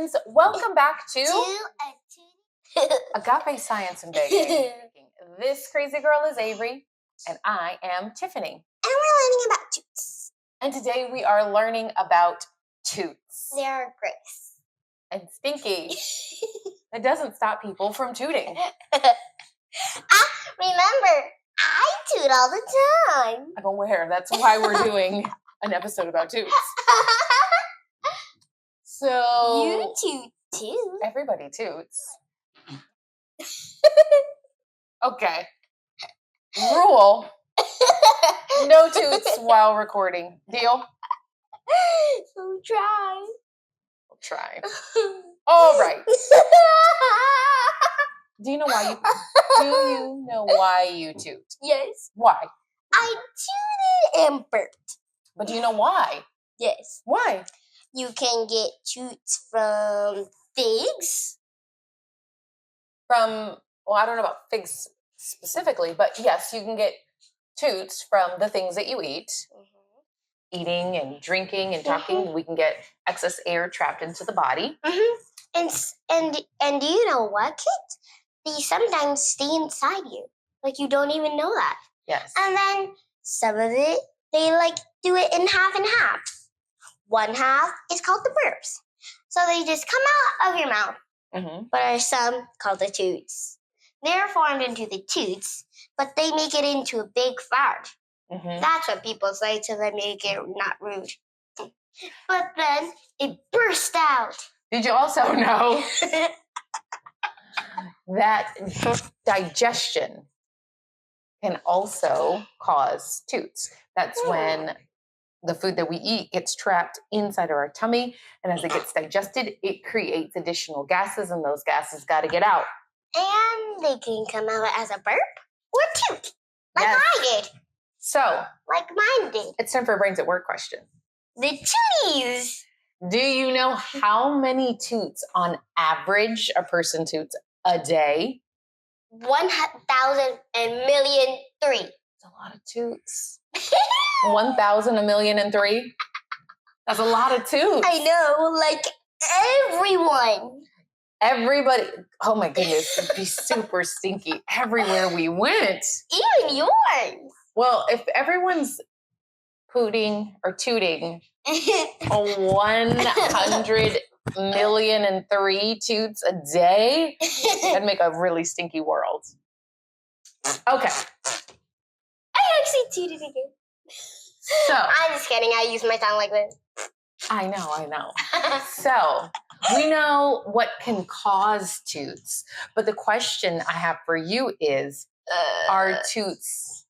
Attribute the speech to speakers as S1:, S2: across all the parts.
S1: friends. Welcome back to Agape Science and Baking. This crazy girl is Avery, and I am Tiffany.
S2: And we're learning about Toots.
S1: And today we are learning about Toots.
S2: They are Grace.
S1: And Stinky. It doesn't stop people from tooting.
S2: Remember, I toot all the time.
S1: I'm aware. That's why we're doing an episode about Toots. So
S2: you toot too.
S1: Everybody toots. Okay. Rule. No toots while recording. Deal?
S2: So try.
S1: We'll try. All right. Do you know why you toot?
S2: Yes.
S1: Why?
S2: I tooted and burped.
S1: But do you know why?
S2: Yes.
S1: Why?
S2: You can get toots from figs.
S1: I don't know about figs specifically, but yes, you can get toots from the things that you eat. Mm-hmm. Eating and drinking and talking. Mm-hmm. We can get excess air trapped into the body.
S2: Mm-hmm. And do you know what, kids? They sometimes stay inside you. Like you don't even know that.
S1: Yes.
S2: And then some of it, they do it in half and half. One half is called the burps. So they just come out of your mouth. Mm-hmm. But there are some called the toots. They're formed into the toots, but they make it into a big fart. Mm-hmm. That's what people say to them, make it not rude. But then it burst out.
S1: Did you also know that digestion can also cause toots? That's when the food that we eat gets trapped inside of our tummy, and as it gets digested, it creates additional gases, and those gases got to get out.
S2: And they can come out as a burp or toot, like yes. I did.
S1: So,
S2: like mine did.
S1: It's time for a Brains at Work question.
S2: The tooties.
S1: Do you know how many toots on average a person toots a day?
S2: 1,000 and million 3.
S1: That's a lot of toots. 1,000, a million, and 3? That's a lot of toots.
S2: I know, like everyone.
S1: Everybody. Oh my goodness, it'd be super stinky everywhere we went.
S2: Even yours.
S1: Well, if everyone's pooting or tooting 100 million and 3 toots a day, that'd make a really stinky world. Okay.
S2: I actually tooted again.
S1: So
S2: I'm just kidding. I use my tongue like this.
S1: I know. So we know what can cause toots, but the question I have for you is, are toots,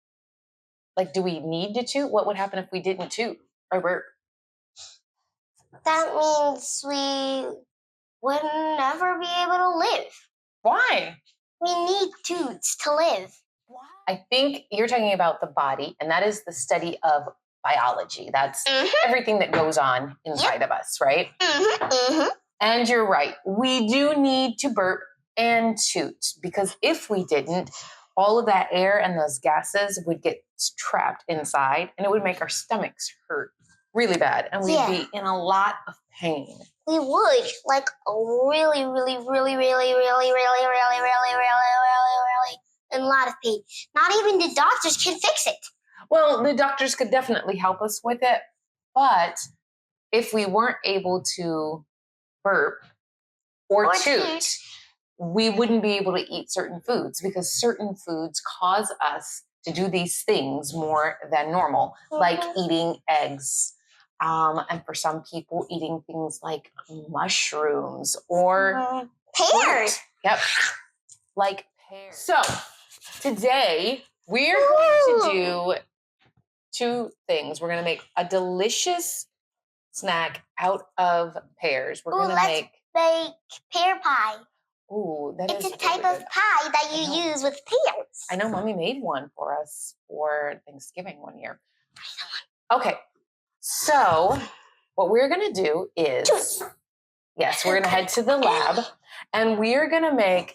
S1: do we need to toot? What would happen if we didn't toot or burp?
S2: That means we would never be able to live.
S1: Why?
S2: We need toots to live.
S1: Why? I think you're talking about the body, and that is the study of biology. That's everything that goes on inside of us, right? Mm-hmm. Mm-hmm. And you're right. We do need to burp and toot, because if we didn't, all of that air and those gases would get trapped inside, and it would make our stomachs hurt really bad, and we'd be in a lot of pain.
S2: We would, like a really, really, really, really, really, in a lot of pain. Not even the doctors can fix it.
S1: Well, the doctors could definitely help us with it, but if we weren't able to burp or toot, we wouldn't be able to eat certain foods, because certain foods cause us to do these things more than normal, like eating eggs. And for some people, eating things like mushrooms or
S2: pears.
S1: Yep, like pears. So today we're going to do 2 things. We're going to make a delicious snack out of pears. We're going to make
S2: pear pie.
S1: Ooh,
S2: it's a type of pie that you use with pears.
S1: I know, Mommy made one for us for Thanksgiving one year. Okay, so what we're going to do is, yes, we're going to head to the lab, and we're going to make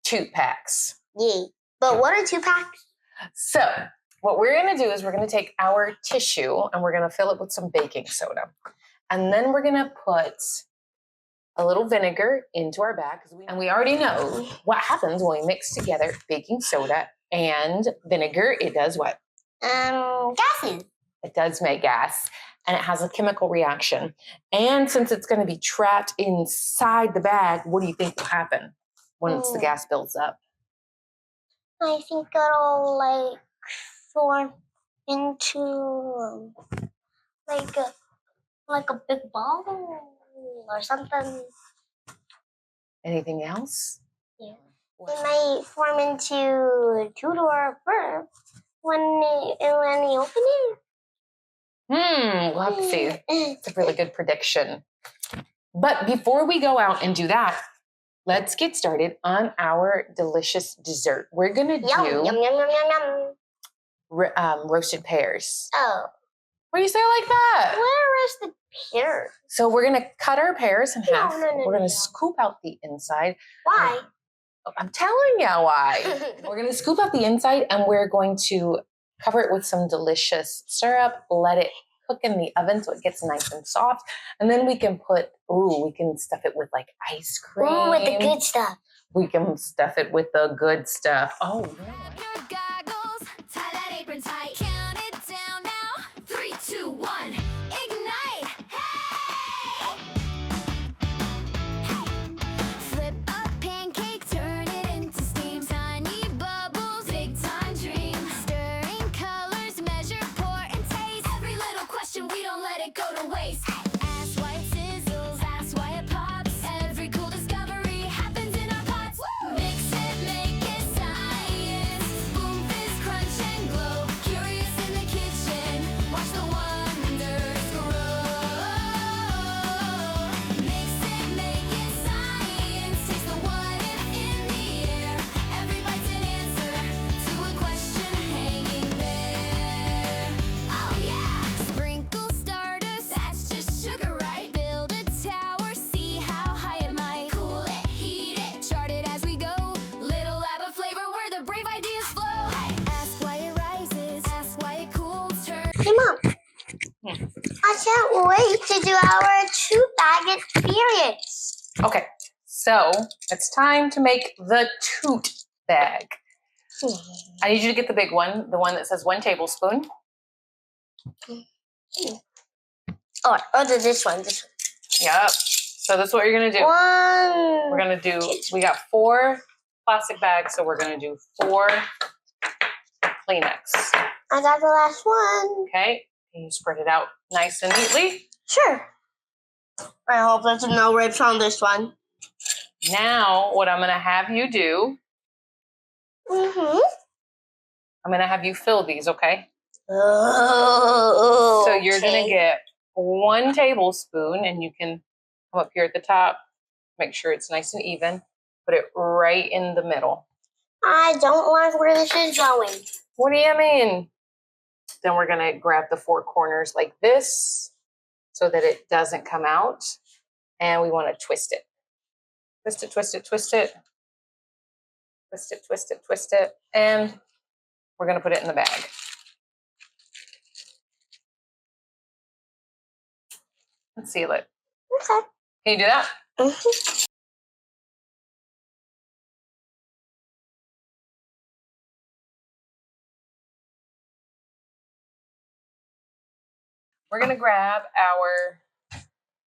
S1: toot packs.
S2: Yay. But what are 2 packs?
S1: So what we're going to do is we're going to take our tissue, and we're going to fill it with some baking soda. And then we're going to put a little vinegar into our bag. And we already know what happens when we mix together baking soda and vinegar. It does what?
S2: Gases.
S1: It does make gas, and it has a chemical reaction. And since it's going to be trapped inside the bag, what do you think will happen once the gas builds up?
S2: I think it'll like form into like a big ball or something.
S1: Anything else?
S2: Yeah. It might form into a toot or a burp when you open it.
S1: We'll have to see. It's a really good prediction. But before we go out and do that, let's get started on our delicious dessert. We're gonna do
S2: Yum, yum, yum, yum, yum, yum.
S1: Roasted pears.
S2: Oh.
S1: What do you say like that?
S2: Where is the pear?
S1: So we're gonna cut our pears in half.
S2: No,
S1: we're gonna scoop out the inside.
S2: Why?
S1: I'm telling you why. We're gonna scoop out the inside and we're going to cover it with some delicious syrup, let it cook in the oven so it gets nice and soft. And then we can we can stuff it with like ice cream.
S2: Ooh, with the good stuff.
S1: We can stuff it with the good stuff. Oh, yeah.
S2: Hey, Mom. I can't wait to do our 2-bag experience.
S1: Okay, so it's time to make the Toot bag. I need you to get the big one, the one that says 1 tablespoon.
S2: Oh, this one.
S1: Yep. So that's what you're going to do. We're going to do, we got 4 plastic bags, so we're going to do 4 Kleenex.
S2: I got the last one.
S1: Okay. Can you spread it out nice and neatly?
S2: Sure. I hope there's no rips on this one.
S1: Now, what I'm going to have you do, I'm going to have you fill these, okay?
S2: Oh,
S1: so you're going to get 1 tablespoon, and you can come up here at the top, make sure it's nice and even, put it right in the middle.
S2: I don't like where this is going.
S1: What do you mean? Then we're going to grab the 4 corners like this so that it doesn't come out. And we want to twist it. Twist it, twist it, twist it. Twist it, twist it, twist it. And we're going to put it in the bag. And seal it.
S2: Okay.
S1: Can you do that? We're going to grab our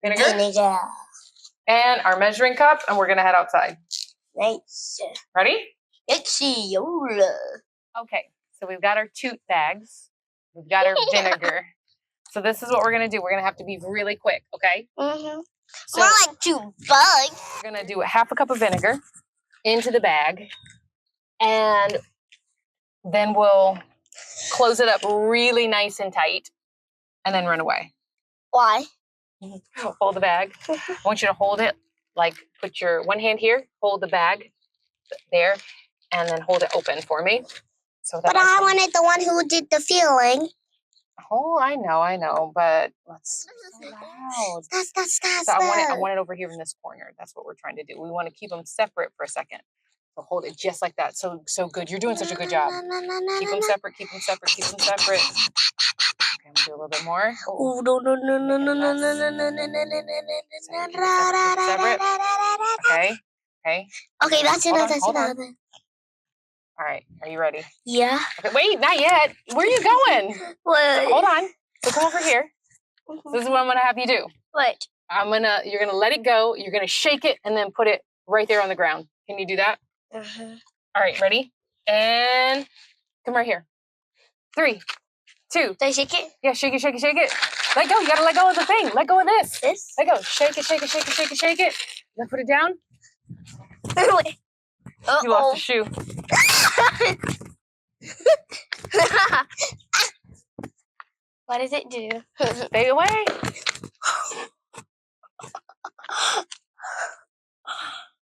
S1: vinegar and our measuring cup, and we're going to head outside.
S2: Nice.
S1: Ready?
S2: Let's see.
S1: Okay, so we've got our Toot bags. We've got our vinegar. So this is what we're going to do. We're going to have to be really quick, okay? So
S2: more like 2 bugs.
S1: We're going to do 1/2 cup of vinegar into the bag, and then we'll close it up really nice and tight, and then run away.
S2: Why?
S1: Hold the bag. I want you to hold it, like put your one hand here, hold the bag there, and then hold it open for me. So that
S2: but I wanted the one who did the feeling.
S1: Oh, I know, but let's so loud. So I want it over here in this corner. That's what we're trying to do. We want to keep them separate for a second. So hold it just like that. So good. You're doing such a good job. Keep them separate, keep them separate, keep them separate. Okay, I'm gonna Do a little bit more.
S2: Oh no no no no no no no no no no no no
S1: Separate. Okay. Okay.
S2: Okay, that's enough. That's
S1: Hold on.
S2: enough.
S1: All right. Are you ready?
S2: Yeah.
S1: Okay. Wait, not yet. Where are you going?
S2: What?
S1: Hold on. So come over here. This is what I'm gonna have you do.
S2: What?
S1: You're gonna let it go. You're gonna shake it and then put it right there on the ground. Can you do that?
S2: Uh-huh.
S1: All right. Ready? And come right here. 3, 2.
S2: Do I shake it?
S1: Yeah, shake it, shake it, shake it. Let go. You gotta let go of the thing. Let go of this.
S2: This?
S1: Let go. Shake it, shake it, shake it, shake it, shake it. Then put it down.
S2: Wait.
S1: You lost the shoe.
S2: What does it do?
S1: Stay away.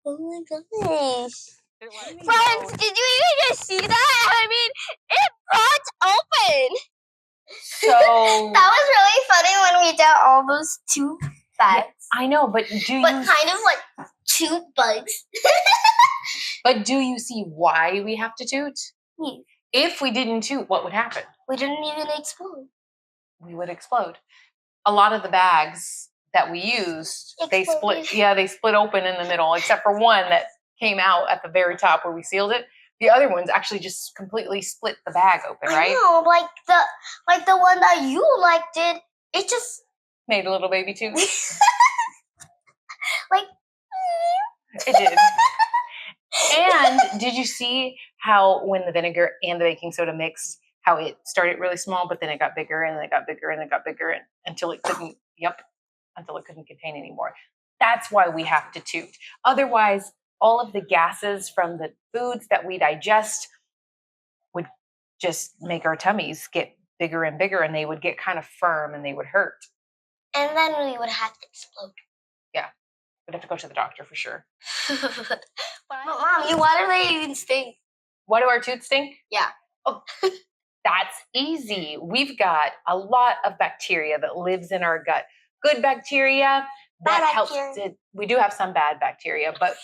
S2: Oh my gosh.
S1: Friends,
S2: Friends, did you even just see that? I mean, it brought open.
S1: So
S2: That was really funny when we did all those two bags.
S1: I know, but
S2: kind of like two bugs.
S1: But do you see why we have to toot?
S2: Yeah.
S1: If we didn't toot, what would happen?
S2: We didn't even explode.
S1: We would explode. A lot of the bags that we used, they split. Yeah, they split open in the middle, except for one that came out at the very top where we sealed it. The other ones actually just completely split the bag open, right?
S2: I know, like the one that you did. It just
S1: made a little baby toot.
S2: like
S1: it did. And did you see how when the vinegar and the baking soda mixed, how it started really small, but then it got bigger and it got bigger and it got bigger until it couldn't, until it couldn't contain anymore. That's why we have to toot. Otherwise, all of the gases from the foods that we digest would just make our tummies get bigger and bigger, and they would get kind of firm and they would hurt.
S2: And then we would have to explode.
S1: Yeah, we'd have to go to the doctor for sure.
S2: But Mom, why do they even stink?
S1: Why do our toots stink?
S2: Yeah.
S1: Oh, that's easy. We've got a lot of bacteria that lives in our gut. Good bacteria that helps to, we do have some bad bacteria, but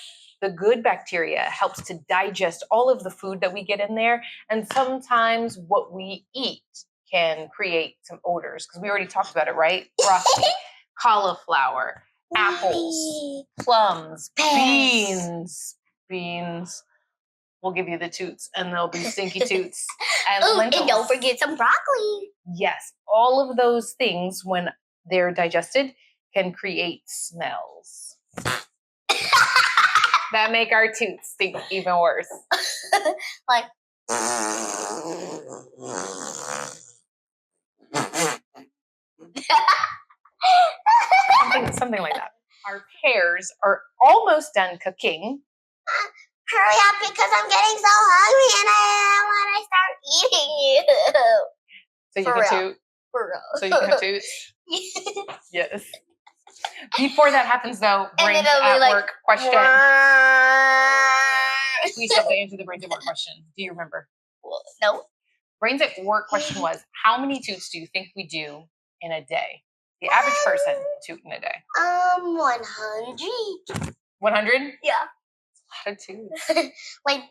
S1: the good bacteria helps to digest all of the food that we get in there. And sometimes what we eat can create some odors, because we already talked about it, right? Broccoli, cauliflower, apples, plums, beans. We'll give you the toots, and there'll be stinky toots. And lentils.
S2: And don't forget some broccoli.
S1: Yes, all of those things, when they're digested, can create smells that make our toots stink even worse.
S2: Like
S1: something like that. Our pears are almost done cooking.
S2: Hurry up, because I'm getting so hungry and I want to start eating you.
S1: So you can toot.
S2: For real.
S1: So you can toot. Yes. Before that happens, though, brains at work question. Please have to answer the brains at work question. Do you remember?
S2: No.
S1: Brains at work question was, how many toots do you think we do in a day? The average person toot in a day.
S2: 100.
S1: 100?
S2: Yeah.
S1: A lot of toots.
S2: Like.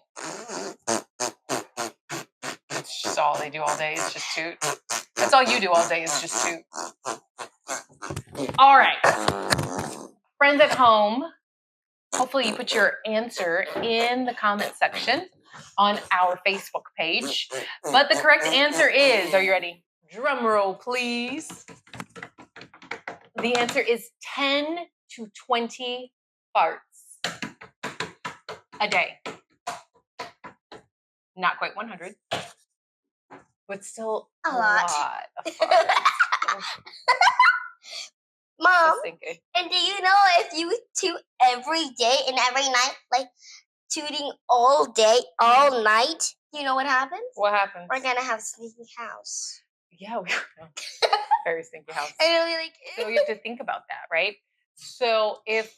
S1: That's just all they do all day is just toot. That's all you do all day is just toot. All right. Friends at home, hopefully you put your answer in the comment section on our Facebook page. But the correct answer is, are you ready? Drum roll, please. The answer is 10 to 20 farts a day. Not quite 100, but still a lot of farts.
S2: Mom, and do you know if you toot every day and every night, like tooting all day, all night, do you know what happens?
S1: What happens?
S2: We're gonna have a stinky house.
S1: Yeah, we very stinky house.
S2: And it'll be like,
S1: so you have to think about that, right? So if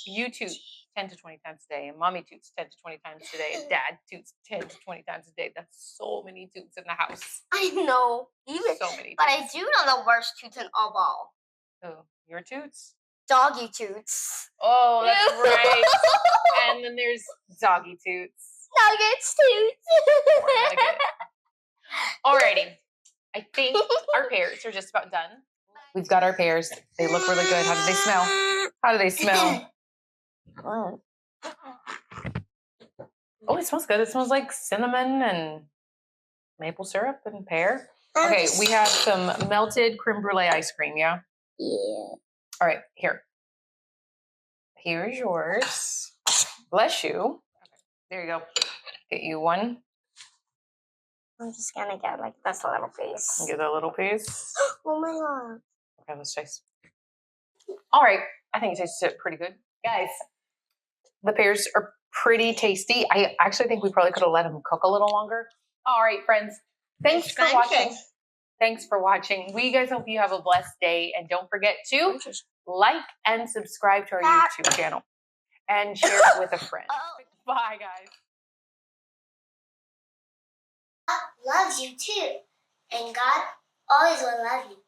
S1: you toot 10 to 20 times a day, and mommy toots 10 to 20 times a day, and dad toots 10 to 20 times a day, that's so many toots in the house.
S2: I know. Even
S1: so many toots.
S2: But I do know the worst toots in all ball.
S1: Oh, your toots?
S2: Doggy toots.
S1: Oh, that's right. And then there's doggy toots.
S2: Nuggets toots.
S1: Alrighty. I think our pears are just about done. We've got our pears. They look really good. How do they smell? How do they smell? Oh, it smells good. It smells like cinnamon and maple syrup and pear. Okay, we have some melted creme brulee ice cream, yeah?
S2: Yeah.
S1: All right, here. Here's yours. Bless you. There you go. Get you one.
S2: I'm just gonna get like this little piece.
S1: Get a little piece.
S2: Oh my god.
S1: Okay, let's taste. All right, I think it tastes pretty good. Guys, the pears are pretty tasty. I actually think we probably could have let them cook a little longer. All right, friends. Thanks for watching. Thanks for watching. We guys hope you have a blessed day. And don't forget to like and subscribe to our YouTube channel. And share it with a friend. Bye, guys.
S2: God loves you too. And God always will love you.